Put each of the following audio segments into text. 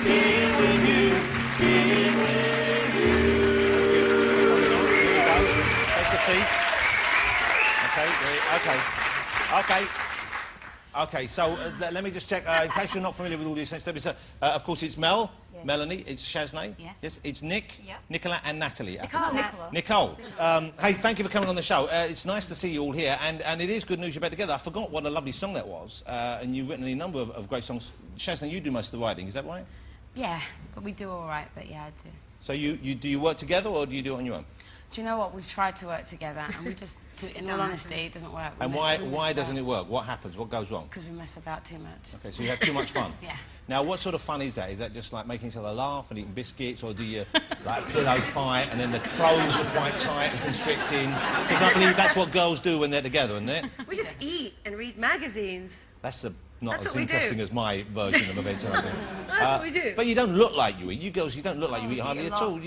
here with you, here with you. Here we go. Take a seat. Okay. Okay, so let me just check, in case you're not familiar with all these things, of course it's Mel, yes. Melanie, it's Shaznay, yes, it's Nick, yep. Nicola and Natalie. Nicole. Hey, thank you for coming on the show. It's nice to see you all here, and it is good news you're back together. I forgot what a lovely song that was, and you've written a number of great songs. Shaznay, you do most of the writing, is that right? Yeah, but we do all right, but yeah, I do. So do you work together, or do you do it on your own? Do you know what? We've tried to work together, and we just, in all honesty, it doesn't work. And why doesn't it work? What happens? What goes wrong? Because we mess about too much. Okay, so you have too much fun? Yeah. Now, what sort of fun is that? Is that just like making each other laugh and eating biscuits, or do you, like, pillow fight, and then the clothes are quite tight and constricting? Because I believe that's what girls do when they're together, isn't it? We just eat and read magazines. That's not That's as interesting as my version of events. That's what we do. But you don't look like you eat. You girls, you don't look like you eat hardly at all.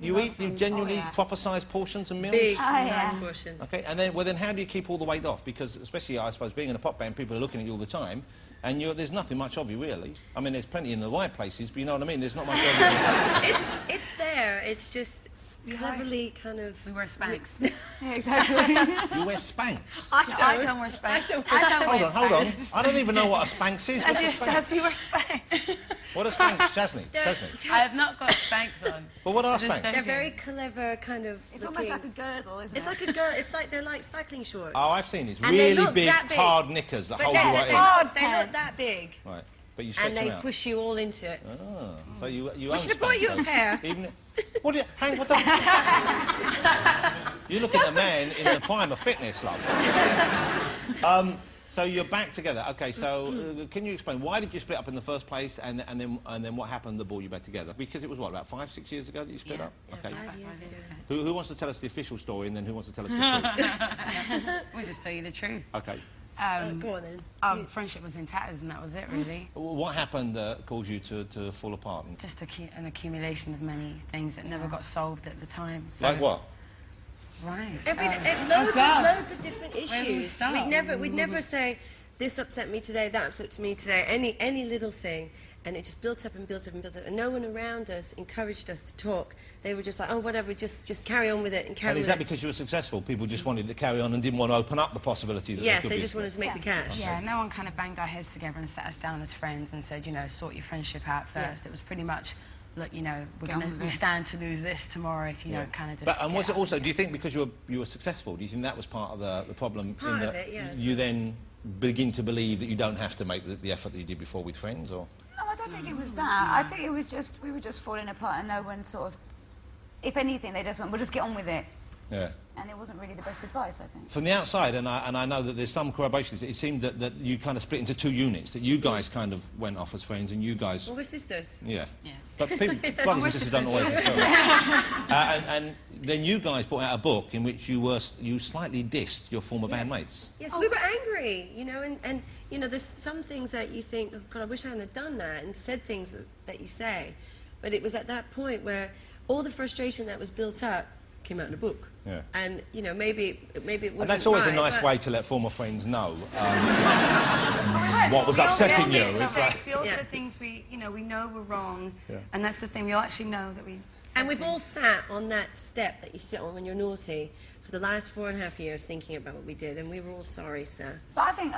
You eat genuinely proper-sized portions and meals? Big, nice portions. Okay, and then how do you keep all the weight off? Because especially, I suppose, being in a pop band, people are looking at you all the time, and there's nothing much of you, really. I mean, there's plenty in the right places, but you know what I mean? There's not much of you. It's there. It's just cleverly kind of... We wear Spanx. Yeah, exactly. You wear Spanx? I don't wear Spanx. Hold on. I don't even know what a Spanx is. What's a Spanx? Shazzy wears Spanx. What are Spanx, Shaznay? I have not got Spanx on. But what are Spanx? They're very clever, kind of. It's almost like a girdle, isn't it? It's like a girdle. It's like they're like cycling shorts. Oh, I've seen it. It's And they're really not big, that big. hard knickers that hold you right They're not that big. in. Right, but you stretch And them they out. push you all into it. Ah, so you We own should have brought you Spanx, a pair. Even what do you... Hang, what the... You look at the man in the prime of fitness, love. So you're back together. Okay, so can you explain, why did you split up in the first place, and then what happened that brought you back together? Because it was, what, about 5-6 years ago that you split up? Okay. 5 years ago. Who wants to tell us the official story, and then who wants to tell us the truth? We'll just tell you the truth. Okay. Go on then. Friendship was in tatters, and that was it, really. What happened that caused you to fall apart? Just an accumulation of many things that never got solved at the time. So, Like what? Right. Loads of different Where would we issues. start? We'd never say, this upset me today, that upset me today, any little thing. And it just built up and built up and built up. And no one around us encouraged us to talk. They were just like, oh, whatever, just carry on with it and carry on. And is that because you were successful? People just wanted to carry on and didn't want to open up the possibility that Yes, could they be just wanted to make the cash. Yeah, no one kind of banged our heads together and sat us down as friends and said, you know, sort your friendship out first. It was pretty much, look, you know, we stand to lose this tomorrow if you don't kind of just... And was it also, do you think because you were successful, do you think that was part of the problem? Part of it, yeah. You then begin to believe that you don't have to make the effort that you did before with friends, or...? No, I don't think it was that. I think it was just, we were just falling apart, and no one sort of, if anything, they just went, we'll just get on with it. Yeah. And it wasn't really the best advice, I think. From the outside, and I know that there's some corroboration, it seemed that you kind of split into two units, that you guys kind of went off as friends, and you guys... Well, we're sisters. Yeah. Yeah. But brothers and sisters don't always... and then you guys put out a book in which you slightly dissed your former bandmates. Yes, we were angry, you know, and you know, there's some things that you think, oh, God, I wish I hadn't have done that, and said things that you say. But it was at that point where all the frustration that was built up came out in a book. Yeah. And, you know, maybe it wasn't. And that's always right, a nice but... way to let former friends know what was upsetting you. It's like... We all said things we know were wrong, and that's the thing, we all actually know that we said And we've things. all sat on that step that you sit on when you're naughty for the last 4.5 years thinking about what we did, and we were all sorry, sir. But I think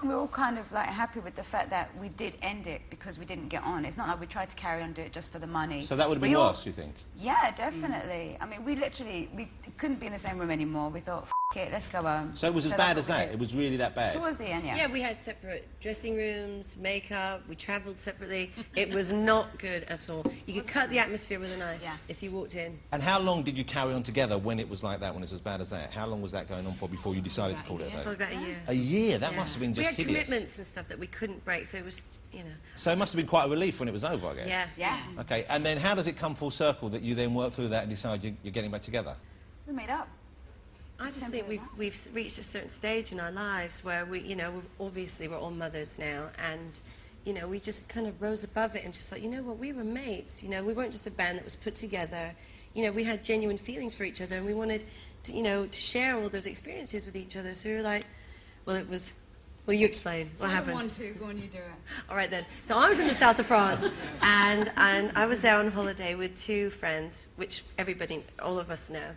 we're all kind of like happy with the fact that we did end it because we didn't get on. It's not like we tried to carry on, do it just for the money. So that would have been worse, you think? Yeah, definitely. I mean, we couldn't be in the same room anymore. We thought, f it, let's go home. So it was as bad as that? It was really that bad? Towards the end, yeah. Yeah, we had separate dressing rooms, makeup, we travelled separately. It was not good at all. You could cut the atmosphere with a knife if you walked in. And how long did you carry on together when it was like that, when it was as bad as that? How long was that going on for before you decided to call it a day? Probably about a year. A year? That must have been just hideous. We had commitments and stuff that we couldn't break, so it was, you know... So it must have been quite a relief when it was over, I guess? Yeah. Yeah. OK, and then how does it come full circle that you then work through that and decide you're getting back together? We made up. I just think we've reached a certain stage in our lives where we're all mothers now, and you know, we just kind of rose above it and just like, you know what, we were mates. You know, we weren't just a band that was put together. You know, we had genuine feelings for each other, and we wanted to, you know, to share all those experiences with each other. So we were like, well, it was Well, you explain what happened. I don't want to. Go on, you do it. All right then. So I was in the south of France, and I was there on holiday with 2 friends, which everybody, all of us know.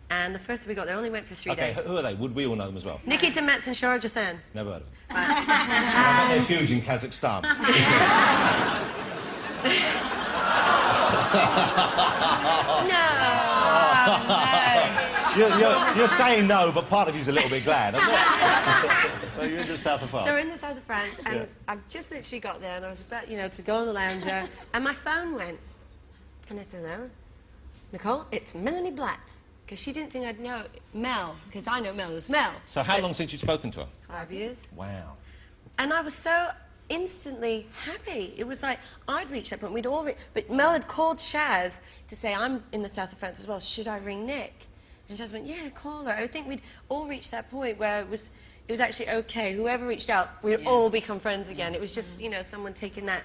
And the first time we got there, only went for 3 Okay, days. who are they? Would we all know them as well? Nikita Metz and Shara Jathan. Never heard of them. I bet they're huge in Kazakhstan. No. You're saying no, but part of you's a little bit glad. So you're in the south of France. So we're in the south of France, and Yeah. I've just literally got there, and I was about, to go on the lounger, and my phone went. And I said, hello, Nicole, it's Melanie Blatt. Because she didn't think I'd know Mel, because I know Mel as Mel. So how long since you'd spoken to her? 5 years. Wow. And I was so instantly happy. It was like, I'd reached that point, we'd all but Mel had called Shaz to say, I'm in the south of France as well, should I ring Nick? And Shaz went, yeah, call her. I think we'd all reached that point where it was actually okay. Whoever reached out, we'd all become friends again. It was just, someone taking that.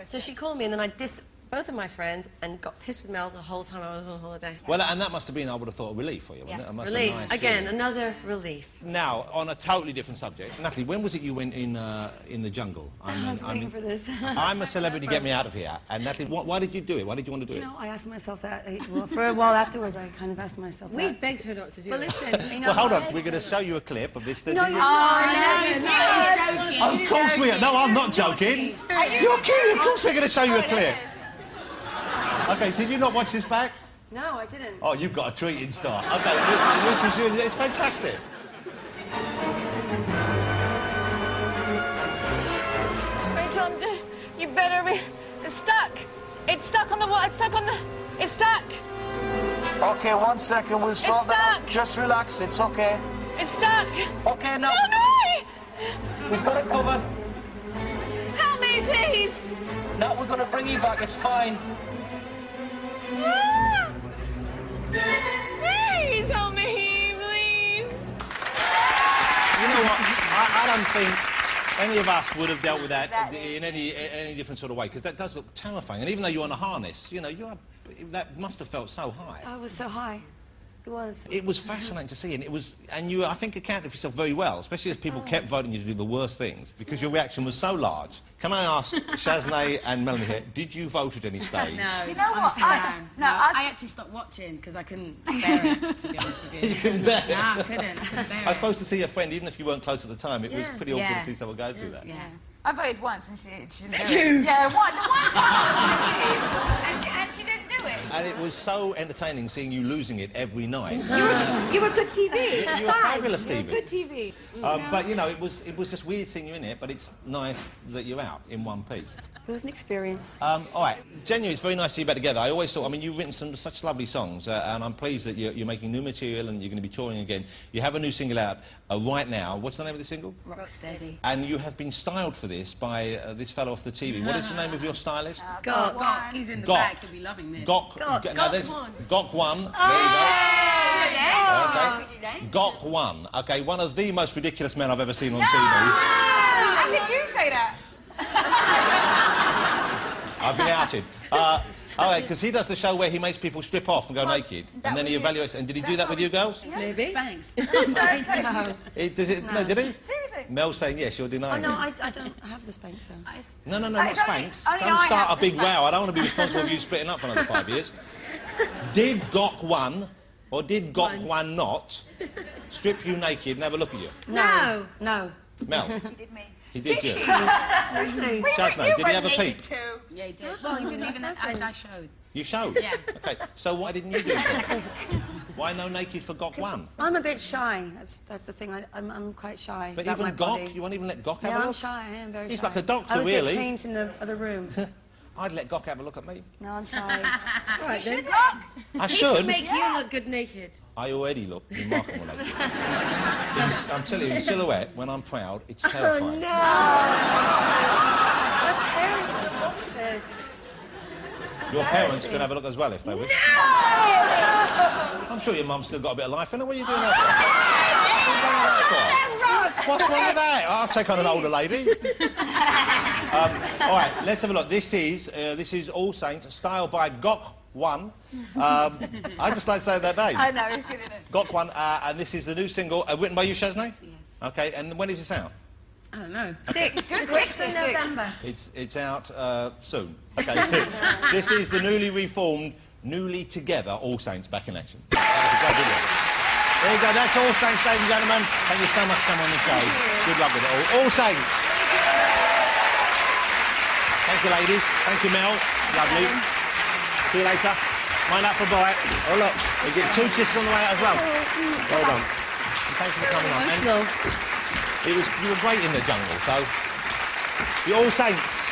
So she called me, and then I dissed both of my friends and got pissed with Mel the whole time I was on holiday. Well, and that must have been, I would have thought, a relief for you, wasn't it? It must have Relief. been nice Again, feeling. another relief. Now, on a totally different subject, Natalie, when was it you went in the jungle? I was waiting for this. I'm a celebrity, get me out of here. And Natalie, why did you do it? Why did you want to do it? I asked myself that. Well, for a while afterwards, I kind of asked myself We that. begged her not to do Well, it. listen, Well, hold on. We're going to show you a clip of this. No, Did you- no, Of course we are. No, I'm not joking. You're kidding. Of course we're going to show you a clip. Okay, did you not watch this back? no, I didn't. Oh, you've got a treat in store. Okay, it's fantastic. Rachel, you better be... It's stuck. It's stuck on the wall. It's stuck on the... It's stuck. Okay, 1 second, we'll sort that out. stuck. Just relax, it's okay. It's stuck. Okay, now Help me! we've got it covered. Help me, please. Now we're gonna bring you back, it's fine. Ah! Please help me, please. You know what? I don't think any of us would have dealt with that in any different sort of way, because that does look terrifying. And even though you're on a harness, that must have felt so high. I was so high. It was. It was fascinating to see, and you, I think, accounted for yourself very well, especially as people kept voting you to do the worst things, because your reaction was so large. Can I ask Shaznay and Melanie here, did you vote at any stage? No, You know what? honestly, no. I I actually stopped watching because I couldn't bear it, to be honest with you. You couldn't bear it? No, I couldn't bear it. I suppose to see a friend, even if you weren't close at the time, it was Yeah. pretty awful Yeah. to see someone go through that. Yeah. I voted once and she didn't do it. Yeah, the one time I did. And she didn't do it. And it was so entertaining seeing you losing it every night. You were good TV. You were fabulous, Stevie. Good TV. But, it was just weird seeing you in it, but it's nice that you're out in one piece. It was an experience. All right, genuinely, it's very nice to see you back together. I always thought, you've written such lovely songs, and I'm pleased that you're making new material and you're going to be touring again. You have a new single out right now. What's the name of the single? Rocksteady. And you have been styled for this by this fellow off the TV. What is the name of your stylist? Gok, he's in the Gok. back, he'll be loving this. Now, there's One. Gok 1. There you go. Okay. Gok 1. Okay, one of the most ridiculous men I've ever seen on TV. How can you say that? I've been outed. All right, because he does the show where he makes people strip off and go naked, and then he evaluates. And did he do that with you girls? Maybe. Spanks. No. No, did he? Seriously? Mel's saying yes, you're Oh, denying no, it. I don't have the Spanx, though. No, It's not only- Spanks. only Don't I start have a big the row. I don't want to be responsible for you splitting up for another 5 years. Did Gok 1 or did Gok 1 not strip you naked and have a look at you? No. No. Mel, He did me. he did you. Really? Shazna, did he have a peek? Too. Yeah, he did. Well, he didn't even... I showed. You showed? Yeah. Okay, so why didn't you do it? Why no naked for Gok 1? I'm a bit shy. That's the thing. I'm quite shy But about even my body. Gok, you won't even let Gok have Yeah, a I'm look? shy. I am very He's shy. like a doctor, I always really. get changed in the other room. I'd let Gok have a look at me. No, I'm shy. Right, then. I should. Make you look good naked. I already look remarkable naked. I'm telling you, in silhouette, when I'm proud, it's terrifying. No. My parents would watch this. Your parents can have a look as well if they wish. I'm sure your mum's still got a bit of life in her. What are you doing that for? What are you doing that for? What's wrong with that? I'll take on an older lady. All right, let's have a look. This is All Saints, styled by Gok 1. I just like saying that name. I know, he's good in it. Gok 1, and this is the new single, written by you, Shaznay? Yes. Okay, and when is this out? I don't know. 6th of November. It's out soon. Okay. This is the newly reformed, newly together All Saints back in action. That was a great video. There you go. That's All Saints, ladies and gentlemen. Thank you so much for coming on the show. Good luck with it all. All Saints. Thank you, ladies. Thank you, Mel. Lovely. See you later. Mind up for a bite. Oh, look. You get 2 kisses on the way out as well. Well done. And thank you for coming on. And you were great in the jungle, so... The All Saints.